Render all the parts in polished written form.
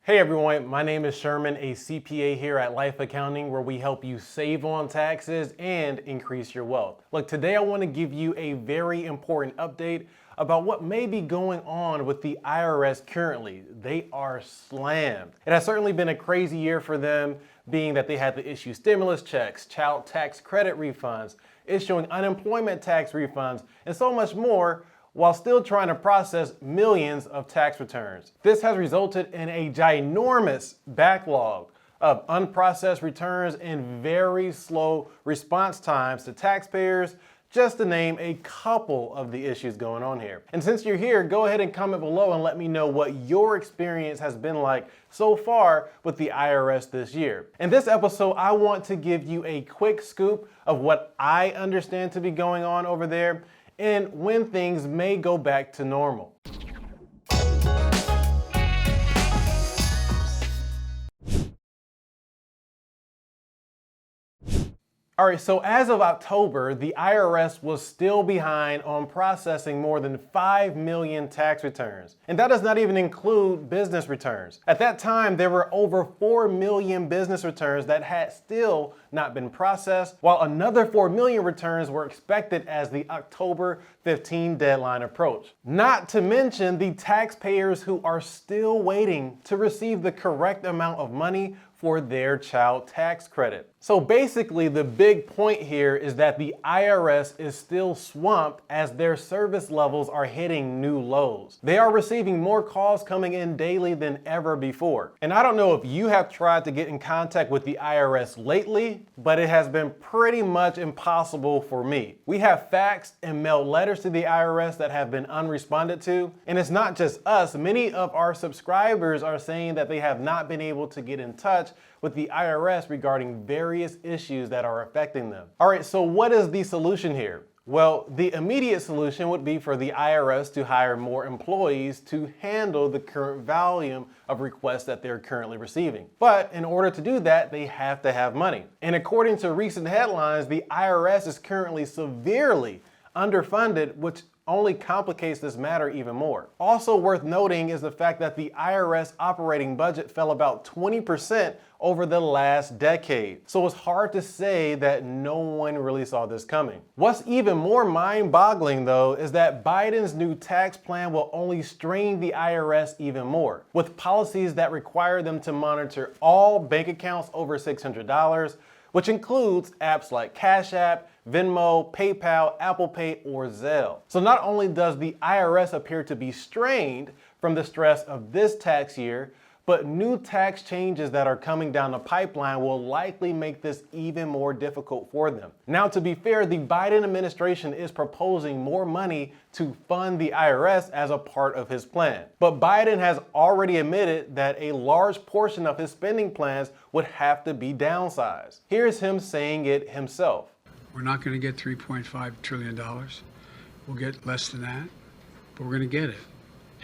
Hey everyone, my name is Sherman, a CPA here at Life Accounting, where we help you save on taxes and increase your wealth. Look, today I want to give you a very important update about what may be going on with the IRS currently. They are slammed. It has certainly been a crazy year for them, being that they had to issue stimulus checks, child tax credit refunds, issuing unemployment tax refunds, and so much more, while still trying to process millions of tax returns. This has resulted in a ginormous backlog of unprocessed returns and very slow response times to taxpayers, just to name a couple of the issues going on here. And since you're here, go ahead and comment below and let me know what your experience has been like so far with the IRS this year. In this episode, I want to give you a quick scoop of what I understand to be going on over there and when things may go back to normal. All right, so as of October, the IRS was still behind on processing more than 5 million tax returns. And that does not even include business returns. At that time, there were over 4 million business returns that had still not been processed, while another 4 million returns were expected as the October 15 deadline approached. Not to mention the taxpayers who are still waiting to receive the correct amount of money for their child tax credit. So basically, the big point here is that the IRS is still swamped as their service levels are hitting new lows. They are receiving more calls coming in daily than ever before. And I don't know if you have tried to get in contact with the IRS lately, but it has been pretty much impossible for me. We have faxed and mailed letters to the IRS that have been unresponded to. And it's not just us. Many of our subscribers are saying that they have not been able to get in touch with the IRS regarding various issues that are affecting them. All right, so what is the solution here? Well, the immediate solution would be for the IRS to hire more employees to handle the current volume of requests that they're currently receiving. But in order to do that, they have to have money. And according to recent headlines, the IRS is currently severely underfunded, which only complicates this matter even more. Also worth noting is the fact that the IRS operating budget fell about 20% over the last decade. So it's hard to say that no one really saw this coming. What's even more mind-boggling though is that Biden's new tax plan will only strain the IRS even more, with policies that require them to monitor all bank accounts over $600, which includes apps like Cash App, Venmo, PayPal, Apple Pay, or Zelle. So not only does the IRS appear to be strained from the stress of this tax year, but new tax changes that are coming down the pipeline will likely make this even more difficult for them. Now, to be fair, the Biden administration is proposing more money to fund the IRS as a part of his plan. But Biden has already admitted that a large portion of his spending plans would have to be downsized. Here's him saying it himself. We're not going to get $3.5 trillion. We'll get less than that, but we're going to get it.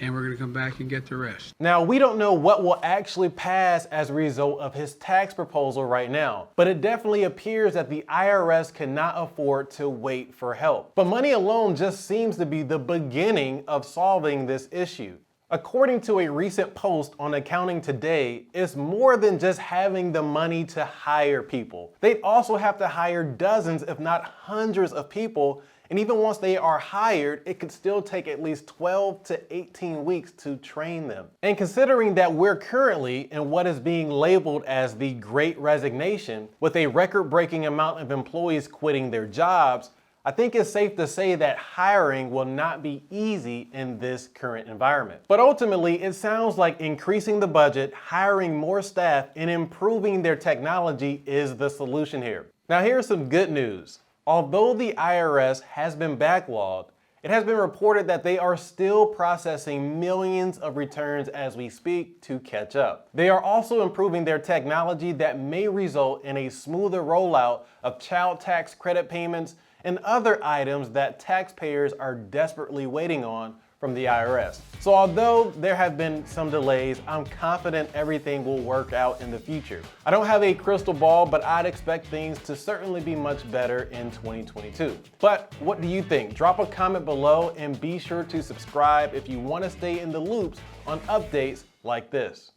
And we're going to come back and get the rest. Now, we don't know what will actually pass as a result of his tax proposal right now, but it definitely appears that the IRS cannot afford to wait for help. But money alone just seems to be the beginning of solving this issue. According to a recent post on Accounting Today, it's more than just having the money to hire people. They'd also have to hire dozens, if not hundreds of people. And even once they are hired, it could still take at least 12 to 18 weeks to train them. And considering that we're currently in what is being labeled as the Great Resignation, with a record-breaking amount of employees quitting their jobs, I think it's safe to say that hiring will not be easy in this current environment. But ultimately, it sounds like increasing the budget, hiring more staff, and improving their technology is the solution here. Now, here's some good news. Although the IRS has been backlogged, it has been reported that they are still processing millions of returns as we speak to catch up. They are also improving their technology that may result in a smoother rollout of child tax credit payments and other items that taxpayers are desperately waiting on from the IRS. So although there have been some delays, I'm confident everything will work out in the future. I don't have a crystal ball, but I'd expect things to certainly be much better in 2022. But what do you think? Drop a comment below and be sure to subscribe if you want to stay in the loops on updates like this.